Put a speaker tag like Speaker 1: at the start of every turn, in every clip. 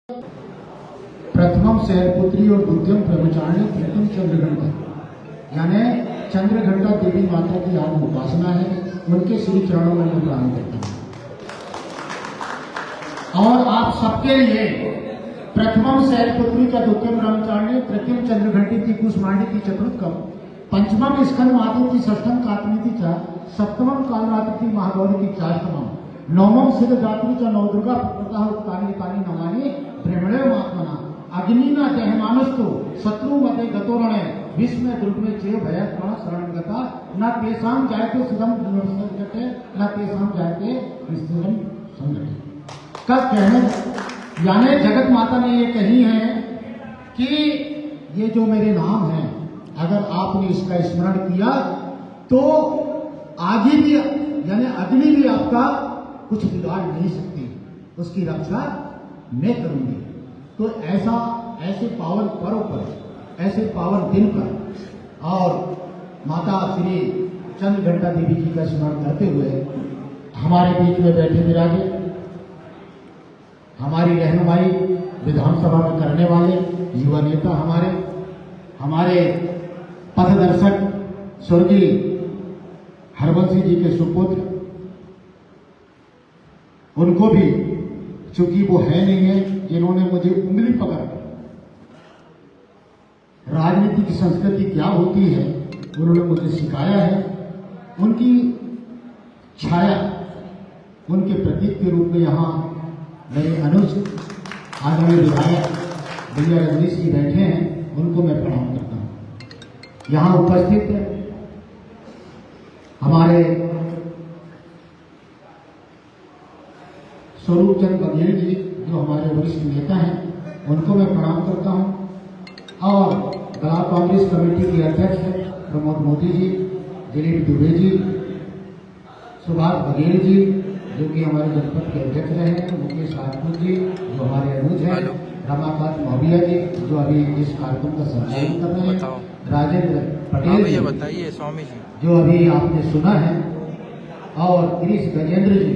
Speaker 1: प्रथमम शैलपुत्री और द्वितीयम ब्रह्मचारिणी तृतीयम चंद्रघंटा, यानी चंद्रघंटा देवी माता की आज उपासना है। उनके श्री चरणों में मैं प्रणाम करता हूँ। और आप सबके लिए प्रथमम शैलपुत्री का द्वितीयम ब्रह्मचारिणी तृतीयम चंद्रघंटी की कुष्मांडी की चतुर्थकम पंचमम स्कंद मातु की षष्ठम कात्मिति च सप्तमम कालरात्रि की महागौरी की चाष्टमम नवमम सिद्ध जात्री च नवदुर्गा प्रतः उत्तानी तानी नमानि ब्रह्मणे महात्मना अग्निना दहमानस्तु शत्रु मते गतोरणे विस्मय दुर्गमे चेय भयत्मा शरणगता न तेषां जायते सुदम संगते न तेषां जायते विस्तरम संगते। का कहने यानी जगत माता ने ये कही है कि ये जो मेरे नाम है, अगर आपने इसका स्मरण किया तो आगे भी यानी अग्नि भी आपका कुछ बिगाड़ नहीं सकती, उसकी रक्षा मैं करूंगी। तो ऐसे पावन पर्व पर, ऐसे पावन दिन पर और माता श्री चंद्रघंटा देवी जी का स्मरण करते हुए हमारे बीच में बैठे विराजे, हमारी रहनुमाई विधानसभा में करने वाले युवा नेता, हमारे पथदर्शक स्वर्गीय हरबंसी जी के सुपुत्र, उनको भी चूंकि वो है नहीं है जिन्होंने मुझे उंगली पकड़ राजनीति की संस्कृति क्या होती है उन्होंने मुझे सिखाया है, उनकी छाया, उनके प्रतीक के रूप में यहाँ मेरे अनुज आदरणीय विधायक भैया रजनीश जी बैठे हैं, उनको मैं प्रणाम करता हूँ। यहाँ उपस्थित हमारे स्वरूप चंद बघेल जी जो हमारे वरिष्ठ नेता हैं, उनको मैं प्रणाम करता हूं। और ब्लॉक कांग्रेस कमेटी के अध्यक्ष प्रमोद मोदी जी, दिलीप दुबे जी, सुभाष बघेल जी जो कि हमारे जनपद के अध्यक्ष रहे हैं, मुकेश राजपूत जी जो हमारे अनुज हैं, रमाकांत मौर्य जी जो अभी इस कार्यक्रम का संचालन कर रहे हैं, राजेंद्र पटेल जी
Speaker 2: बताइए स्वामी जी
Speaker 1: जो अभी आपने सुना है, और गिरीश गजेंद्र जी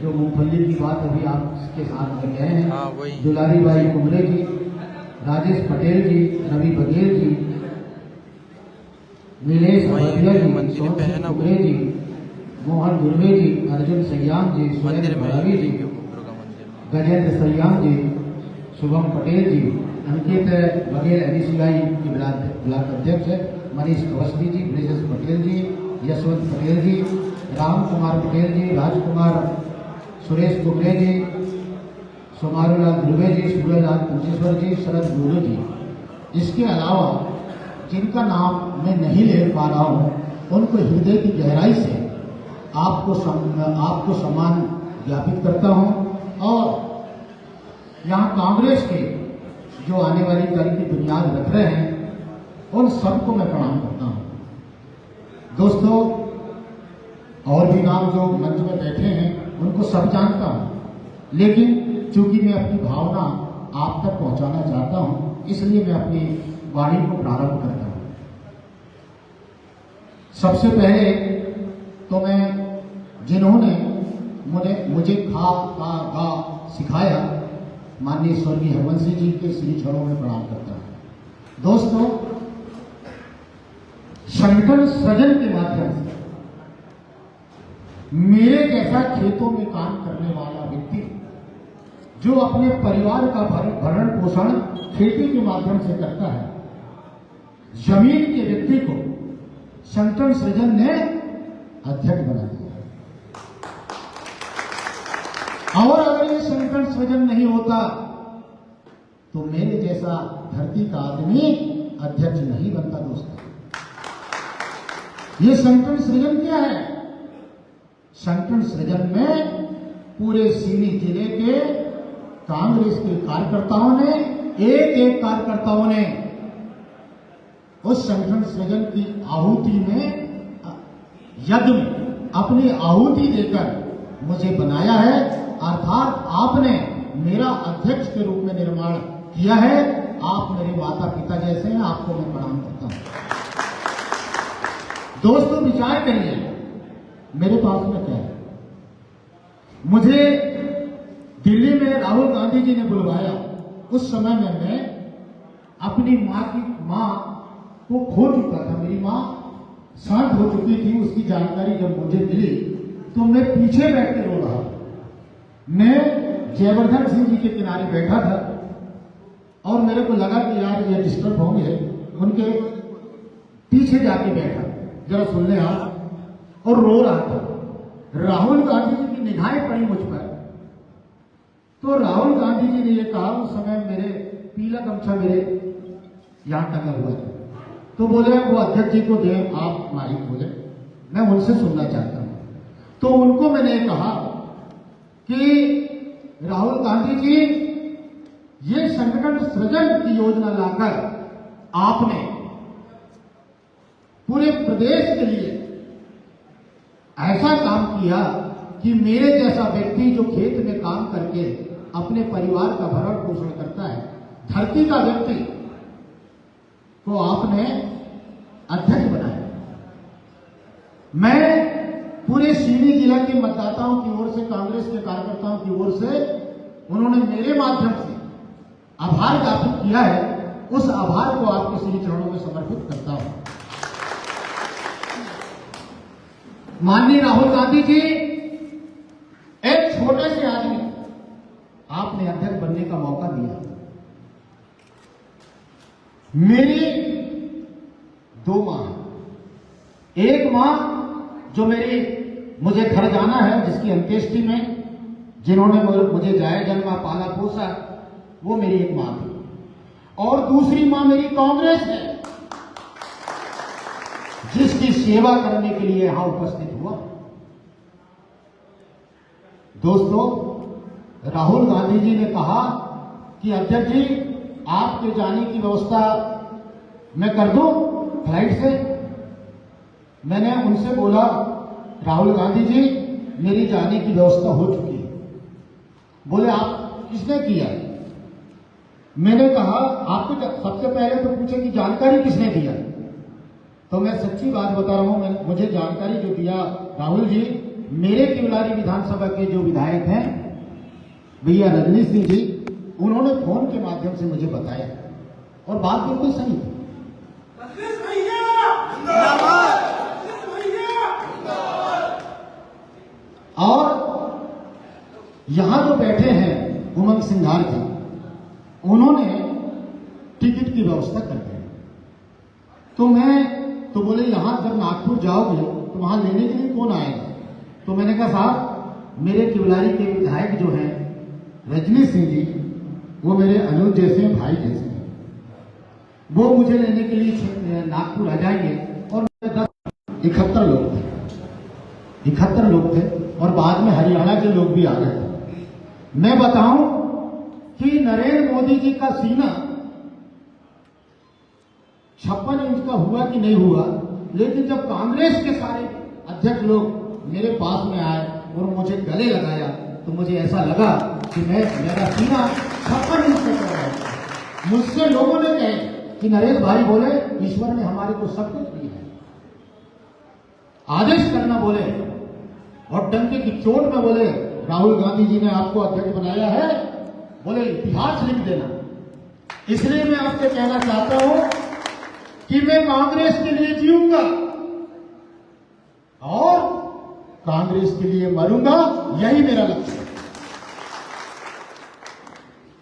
Speaker 1: जो मूंगफली की बात अभी आपके साथ कर गए हैं, दुलारी बाई कुमरे जी, राजेश पटेल जी, रवि बघेल जी, नीलेश भटिया जी, सोनसिंह कुमरे जी, मोहन गुरवे जी, अर्जुन सयाम जी, सुरेंद्र भरावी जी, गजेंद्र सयाम जी, शुभम पटेल जी, अंकित बघेल एनसीआई के ब्लॉक अध्यक्ष है, मनीष अवस्थी जी, ब्रिजेश पटेल जी, यशवंत पटेल जी, राम कुमार पटेल जी, राजकुमार सुरेश कुमरे जी, सोमारूलाल ध्रुवे जी, सूर्यलाल पंचेश्वर जी, शरद गुरु जी। इसके अलावा जिनका नाम मैं नहीं ले पा रहा हूँ उनको हृदय की गहराई से आपको सम्मान ज्ञापित करता हूँ। और यहाँ कांग्रेस के जो आने वाली कल की बुनियाद रख रहे हैं उन सबको मैं प्रणाम करता हूँ। दोस्तों, और भी नाम जो मंच में बैठे हैं उनको सब जानता हूँ, लेकिन चूंकि मैं अपनी भावना आप तक पहुंचाना चाहता हूं, इसलिए मैं अपनी वाणी को प्रारंभ करता हूं। सबसे पहले तो मैं जिन्होंने मुझे खा का गा सिखाया, माननीय स्वर्गीय हरबंसी जी के श्री चरणों में प्रणाम करता हूं। दोस्तों, संगठन सृजन के माध्यम से मेरे जैसा खेतों में काम करने वाला व्यक्ति जो अपने परिवार का भरण पोषण खेती के माध्यम से करता है, जमीन के व्यक्ति को संगठन सृजन ने अध्यक्ष बना दिया। और अगर ये संगठन सृजन नहीं होता तो मेरे जैसा धरती का आदमी अध्यक्ष नहीं बनता। दोस्तों, ये संगठन सृजन क्या है? संगठन सृजन में पूरे सीनी जिले के कांग्रेस के कार्यकर्ताओं ने, एक कार्यकर्ताओं ने उस संगठन सृजन की आहुति में, यज्ञ में अपनी आहुति देकर मुझे बनाया है। अर्थात आपने मेरा अध्यक्ष के रूप में निर्माण किया है। आप मेरे माता पिता जैसे हैं, आपको मैं प्रणाम करता हूं। दोस्तों, विचार करिए मेरे पास में क्या है। मुझे दिल्ली में राहुल गांधी जी ने बुलवाया उस समय में मैं अपनी माँ को खो चुका था। मेरी माँ शांत हो चुकी थी। उसकी जानकारी जब मुझे मिली तो मैं पीछे बैठ के रो रहा। मैं जयवर्धन सिंह जी के किनारे बैठा था और मेरे को लगा कि यार ये डिस्टर्ब होंगे, उनके पीछे जाके बैठा, जरा सुन ले आप, और रो रहा था। राहुल गांधी जी की निगाहें पड़ी मुझ पर। तो राहुल गांधी जी ने ये कहा, उस समय मेरे पीला गमछा मेरे यहां टंगा हुआ था, तो बोले वो अध्यक्ष जी को दे, आप मालिक बोले, मैं उनसे सुनना चाहता हूं। तो उनको मैंने कहा कि राहुल गांधी जी, ये संगठन सृजन की योजना लाकर आपने पूरे प्रदेश के लिए ऐसा काम किया कि मेरे जैसा व्यक्ति जो खेत में काम करके अपने परिवार का भरण पोषण करता है, धरती का व्यक्ति को आपने अध्यक्ष बनाया। मैं पूरे सीधी जिला के मतदाताओं की ओर से, कांग्रेस के कार्यकर्ताओं की ओर से, उन्होंने मेरे माध्यम से आभार ज्ञापित किया है। उस आभार को आपके श्री चरणों में समर्पित करता हूं। माननीय राहुल गांधी जी, एक छोटे से आदमी आपने अध्यक्ष बनने का मौका दिया। मेरी 2 मां, एक मां जो मुझे घर जाना है, जिसकी अंत्येष्टि में जिन्होंने मुझे जाया जन्मा पाला पोसा, वो मेरी एक मां थी। और दूसरी मां मेरी कांग्रेस है, जिसकी सेवा करने के लिए यहां उपस्थित हुआ। दोस्तों, राहुल गांधी जी ने कहा कि अध्यक्ष जी, आपके जाने की व्यवस्था मैं कर दूं फ्लाइट से। मैंने उनसे बोला, राहुल गांधी जी, मेरी जाने की व्यवस्था हो चुकी है। बोले, आप किसने किया? मैंने कहा, आपको सबसे पहले तो पूछे कि जानकारी किसने दिया। तो मैं सच्ची बात बता रहा हूं, मुझे जानकारी जो दिया राहुल जी, मेरे किवलारी विधानसभा के जो विधायक हैं भैया रजनीश सिंह जी, उन्होंने फोन के माध्यम से मुझे बताया, और बात बिल्कुल सही थी। और यहां जो बैठे हैं उमंग सिंघार जी, उन्होंने टिकट की व्यवस्था कर दी। तो बोले, यहां जब नागपुर जाओगे तो वहां लेने के लिए कौन आएगा? तो मैंने कहा, साहब, मेरे किवलारी के विधायक जो हैं रजनीश सिंह जी, वो मेरे अनुज जैसे भाई जैसे हैं, वो मुझे लेने के लिए नागपुर आ जाएंगे। और 71 लोग थे, और बाद में हरियाणा के लोग भी आ गए थे। मैं बताऊं कि नरेंद्र मोदी जी का सीना 56 इंच का हुआ कि नहीं हुआ, लेकिन जब कांग्रेस के सारे अध्यक्ष लोग मेरे पास में आए और मुझे गले लगाया, तो मुझे ऐसा लगा कि मेरा सीना 56 इंच का रहा है। मुझसे लोगों ने कहे कि नरेश भाई, बोले, ईश्वर ने हमारे को सब कुछ दिया है, आदेश करना बोले, और डंके की चोट में बोले, राहुल गांधी जी ने आपको अध्यक्ष बनाया है, बोले इतिहास लिख देना। इसलिए मैं आपसे कहना चाहता हूं कि मैं कांग्रेस के लिए जीऊंगा और कांग्रेस के लिए मरूंगा, यही मेरा लक्ष्य है।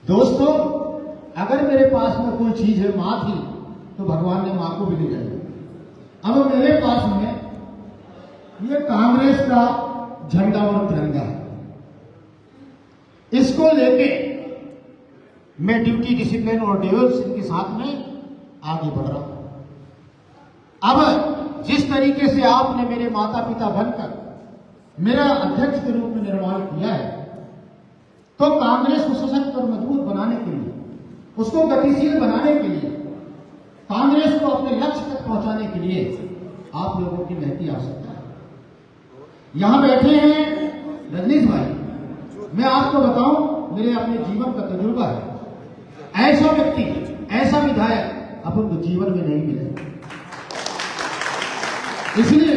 Speaker 1: दोस्तों, अगर मेरे पास में कोई चीज है, मां थी, तो भगवान ने मां को भी ले जाया। अब मेरे पास में ये कांग्रेस का झंडा और तिरंगा है, इसको लेके मैं ड्यूटी, डिसिप्लिन और डेवलपमेंट के साथ में आगे बढ़ रहा हूं। अब जिस तरीके से आपने मेरे माता पिता बनकर मेरा अध्यक्ष के रूप में निर्माण किया है, तो कांग्रेस को सशक्त और मजबूत बनाने के लिए, उसको गतिशील बनाने के लिए, कांग्रेस को अपने लक्ष्य तक पहुंचाने के लिए आप लोगों की महती आवश्यकता है। यहां बैठे हैं रजनीश भाई, मैं आपको बताऊं, मेरे अपने जीवन का तजुर्बा है। ऐसा व्यक्ति, ऐसा विधायक अपन को जीवन में नहीं मिले। इसलिए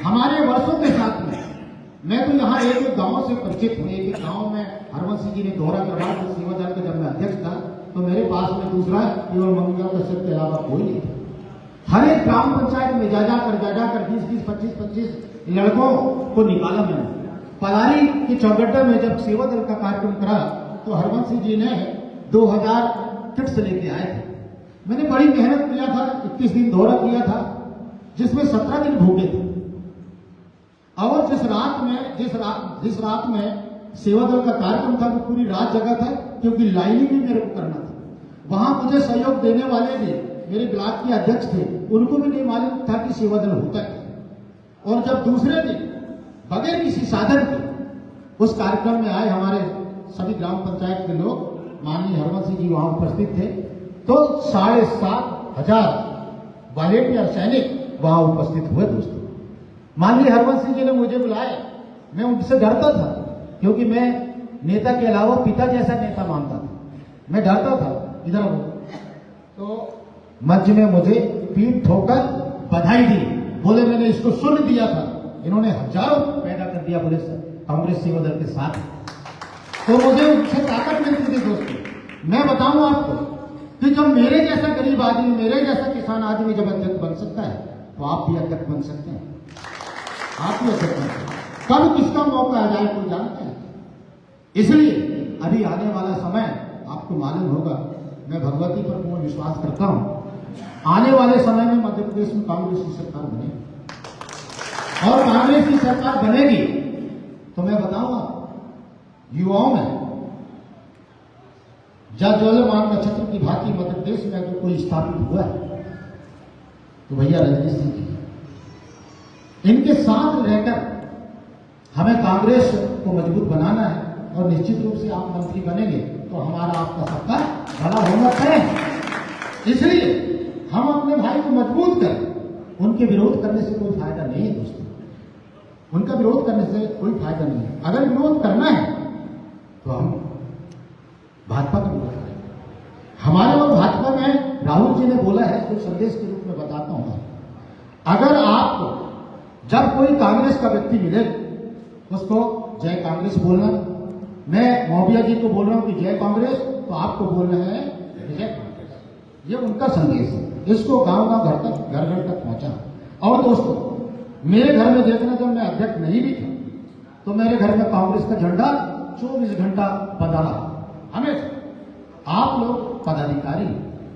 Speaker 1: हमारे वर्षों के साथ में मैं तो यहाँ एक गांव से परिचित हूं। एक गांव में हरवंश सिंह जी ने दोहरा करवा सेवादल का जब मैं अध्यक्ष था, दूसरा केवल मंगल कश्यप के अलावा कोई नहीं था। हर एक ग्राम पंचायत में जा जाकर 20-20, 25-25 लड़कों को निकाला मैंने। पलारी के चौगड्डा में जब सेवा दल का कार्यक्रम करा तो हरवंश सिंह जी ने 2000 किट्स लेके आए थे। मैंने बड़ी मेहनत किया था, 21 दिन दौरा किया था, जिसमें 17 दिन भूखे थे। और जिस रात में सेवा दल का कार्यक्रम था वो पूरी रात जगा था, क्योंकि लाइनिंग भी मेरे को करना था। वहां मुझे सहयोग देने वाले भी मेरे ब्लॉक के अध्यक्ष थे, उनको भी नहीं मालूम था कि सेवा दल होता है। और जब दूसरे दिन बगैर किसी साधन के उस कार्यक्रम में आए हमारे सभी ग्राम पंचायत के लोग, माननीय हरवंश सिंह जी वहां उपस्थित थे, तो 7,500 वॉलेंटियर सैनिक वहां उपस्थित हुए। दोस्तों, माननीय हरवंश सिंह जी ने मुझे बुलाया। मैं उनसे डरता था, क्योंकि मैं नेता के अलावा पिता जैसा नेता मानता था। मैं डरता था। इधर तो मंच में मुझे पीठ ठोकर बधाई दी, बोले मैंने इसको सुन दिया था, इन्होंने हजारों पैदा कर दिया, बोले कांग्रेस सेवा दल के साथ। तो मुझे उनसे ताकत मिलती थी। दोस्तों, मैं बताऊं आपको कि जब मेरे जैसा गरीब आदमी, मेरे जैसा किसान आदमी जब अध्यक्ष बन सकता है, तो आप भी अध्यक्ष बन सकते हैं। आप भी अध्यक्ष बन सकते हैं। कब किसका मौका आ जाए कोई जानता है। इसलिए अभी आने वाला समय आपको मालूम होगा, मैं भगवती पर पूर्ण विश्वास करता हूं। आने वाले समय में मध्य प्रदेश में कांग्रेस की सरकार बनेगी, और कांग्रेस की सरकार बनेगी तो मैं बताऊंगा युवाओं में ज्वलमान नक्षत्र की भांति मध्य प्रदेश में अगर कोई स्थापित हुआ है तो भैया रजनीश सिंह जी। इनके साथ रहकर हमें कांग्रेस को मजबूत बनाना है, और निश्चित रूप से आप मंत्री बनेंगे तो हमारा आपका सबका भला होना चाहिए। इसलिए हम अपने भाई को मजबूत करें। उनके विरोध करने से कोई फायदा नहीं है दोस्तों, उनका विरोध करने से कोई फायदा नहीं है। अगर विरोध करना है तो हम भाजपा का विरोध करें। हमारे और भाजपा में राहुल जी ने बोला है, तो संदेश के रूप में बताता हूं, अगर आपको जब कोई कांग्रेस का व्यक्ति मिले उसको जय कांग्रेस बोलना। मैं मौबिया जी को बोल रहा हूं कि जय कांग्रेस, तो आपको बोलना है जय कांग्रेस। ये उनका संदेश है, इसको गांव घर तक पहुंचा। और दोस्तों, मेरे घर में देखना, जब मैं अध्यक्ष नहीं भी था तो मेरे घर में कांग्रेस का झंडा 24 घंटा बंधा रहा हमेशा। आप लोग पदाधिकारी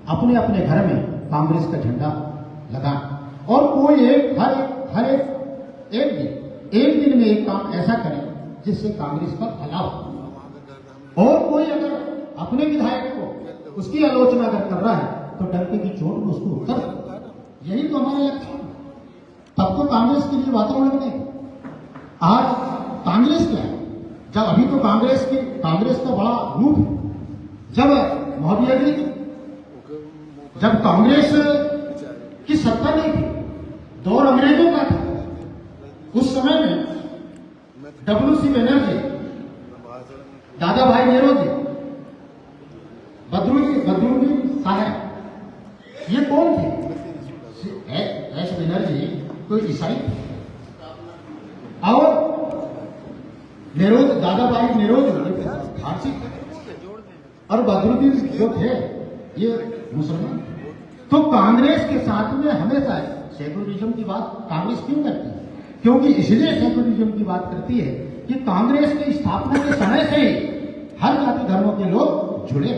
Speaker 1: अपने अपने घर में कांग्रेस का झंडा लगाएं, और कोई हर एक दिन में एक काम ऐसा करें जिससे कांग्रेस का भला हो। और कोई अगर अपने विधायक को उसकी आलोचना अगर कर रहा है तो डंके की चोट में उसको उत्तर दो। यही तो हमारा लक्ष्य है। तब तो कांग्रेस के लिए वातावरण नहीं। आज कांग्रेस क्या है, जब अभी तो कांग्रेस का बड़ा रूप है। जब महोदय जी, जब कांग्रेस की सत्ता नहीं थी, दौर अंग्रेजों का था, उस समय में WC बनर्जी, दादा भाई नेहरू जी, बदरुद्दीन साहब, ये कौन थे? एस बनर्जी कोई ईसाई थे, और नेहरू, दादा भाई नेहरू फारसी थे, और बदरुद्दीन जो थे ये मुसलमान। तो कांग्रेस के साथ में हमेशा सेकुलरिज्म की बात कांग्रेस क्यों करती है? क्योंकि इसलिए सेकुलरिज्म की बात करती है कि कांग्रेस की स्थापना के समय से ही हर जाति धर्मों के लोग जुड़े।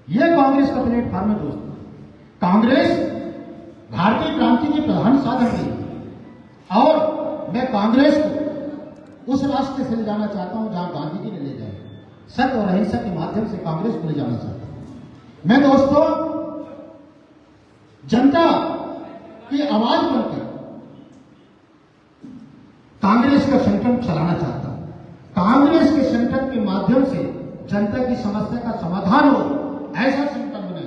Speaker 1: यह कांग्रेस का प्लेटफॉर्म है दोस्तों। कांग्रेस भारतीय क्रांति के प्रधान साधन थी, और मैं कांग्रेस को उस रास्ते से ले जाना चाहता हूं जहां गांधी जी ने ले जाए। सत्य और अहिंसा के माध्यम से कांग्रेस को ले जाना चाहता हूं। मैं दोस्तों जनता की आवाज बनकर कांग्रेस का संगठन चलाना चाहता हूं। कांग्रेस के संगठन के माध्यम से जनता की समस्या का समाधान हो, ऐसा संगठन बने।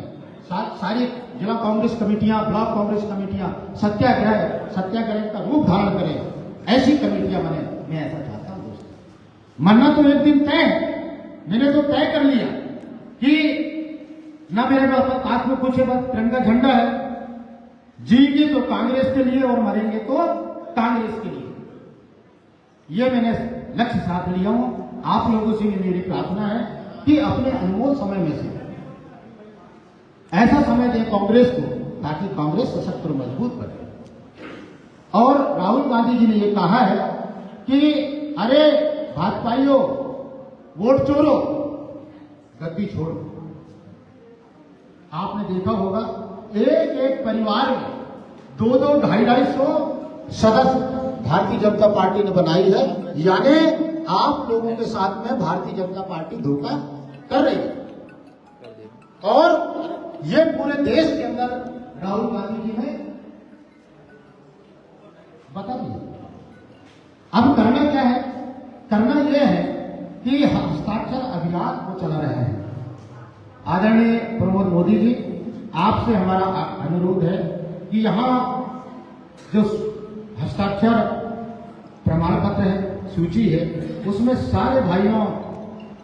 Speaker 1: सारी जिला कांग्रेस कमेटियां, ब्लॉक कांग्रेस कमेटियां सत्याग्रह का रूप धारण करें, ऐसी कमेटियां बने। मैं ऐसा चाहता हूं दोस्तों। मरना तो एक दिन तय, मैंने तो तय कर लिया कि न मेरे पास में कुछ तिरंगा झंडा है, जीएंगे तो कांग्रेस के लिए और मरेंगे तो कांग्रेस के लिए। ये मैंने लक्ष्य साथ लिया हूं। आप लोगों से भी मेरी प्रार्थना है कि अपने अनमोल समय में से समय दें कांग्रेस को, ताकि कांग्रेस सशक्त और मजबूत बने। और राहुल गांधी जी ने ये कहा है कि अरे भाजपाइयों, वोट चोरो, गद्दी छोड़ो। आपने देखा होगा एक एक परिवार में 2-2, 250 सदस्य भारतीय जनता पार्टी ने बनाई है, यानी आप लोगों के साथ में भारतीय जनता पार्टी धोखा कर रही है। और ये पूरे देश के अंदर राहुल गांधी जी ने बता दिया। अब करना क्या है? करना यह है कि हस्ताक्षर अभियान को चला रहे हैं। आदरणीय प्रमोद मोदी जी, आपसे हमारा अनुरोध है कि यहाँ जो हस्ताक्षर प्रमाण पत्र है, सूची है, उसमें सारे भाइयों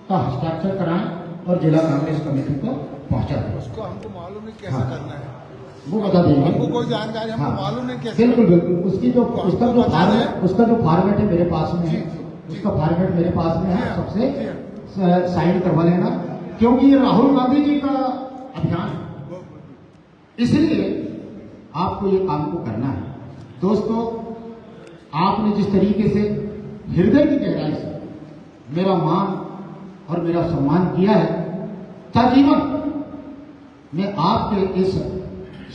Speaker 1: का हस्ताक्षर कराएं और जिला कांग्रेस कमेटी को पहुंचा दें।
Speaker 2: उसको हमको मालूम नहीं कैसे करना है,
Speaker 1: वो बता देंगे।
Speaker 2: हमको कोई जानकारी हमको मालूम नहीं कैसे।
Speaker 1: बिल्कुल बिल्कुल, उसका जो फॉर्मेट है मेरे पास में है, उसका फॉर्मेट मेरे पास में है, सबसे साइन करवा लेना, क्योंकि ये राहुल गांधी जी का अभियान है, इसलिए आपको ये काम को करना है। दोस्तों, आपने जिस तरीके से हृदय की गहराई से मेरा मान और मेरा सम्मान किया है, ताजीवन मैं आपके इस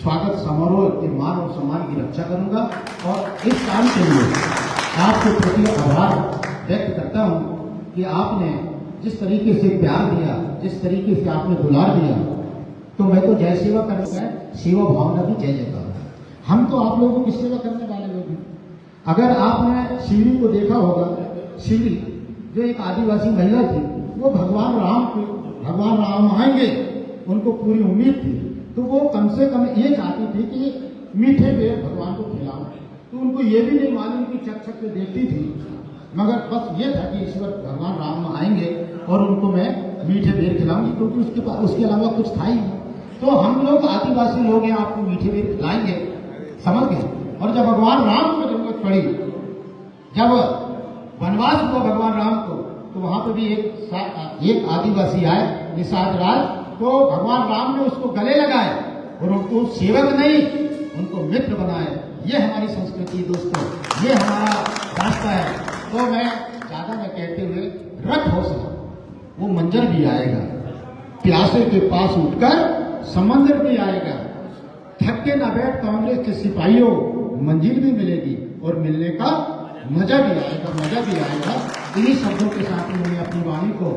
Speaker 1: स्वागत समारोह के मान और सम्मान की रक्षा करूंगा और इस काम के लिए आपके प्रति आभार व्यक्त करता हूं कि आपने जिस तरीके से प्यार दिया, जिस तरीके से आपने दुलार दिया, तो मैं तो जय सेवा करने का सेवा भावना भी जय जयकार। हम तो आप लोगों की सेवा करने वाले लोग हैं। अगर आपने शिवरी को देखा होगा, शिवरी जो एक आदिवासी महिला थी, वो भगवान राम आएंगे, उनको पूरी उम्मीद थी, तो वो कम से कम ये चाहती थी कि मीठे बेर भगवान को खिलाओ। तो उनको ये भी नहीं मालूम कि चक चक के देखती थी, मगर बस ये था कि ईश्वर भगवान राम आएंगे और उनको मैं मीठे बेर खिलाऊंगी, क्योंकि उसके अलावा कुछ था ही नहीं। तो हम लोग आदिवासी लोग हैं, आपको मीठे बेर खिलाएंगे, समझ गए। और जब भगवान राम को जरूरत पड़ी, जब वनवास हुआ भगवान राम को, तो वहां पर भी एक आदिवासी आए, निषाद राज, तो भगवान राम ने उसको गले लगाए और उनको सेवक नहीं, उनको मित्र बनाए। ये हमारी संस्कृति है दोस्तों, ये हमारा रास्ता है। तो मैं ज्यादा न कहते हुए, रख हौसला, वो मंजर भी आएगा, प्यासे के पास उठकर समंदर भी आएगा, थक के ना बैठ कांग्रेस के सिपाहियों, मंजिल भी मिलेगी और मिलने का मजा भी आएगा। इन्हीं शब्दों के साथ मैंने अपनी वाणी को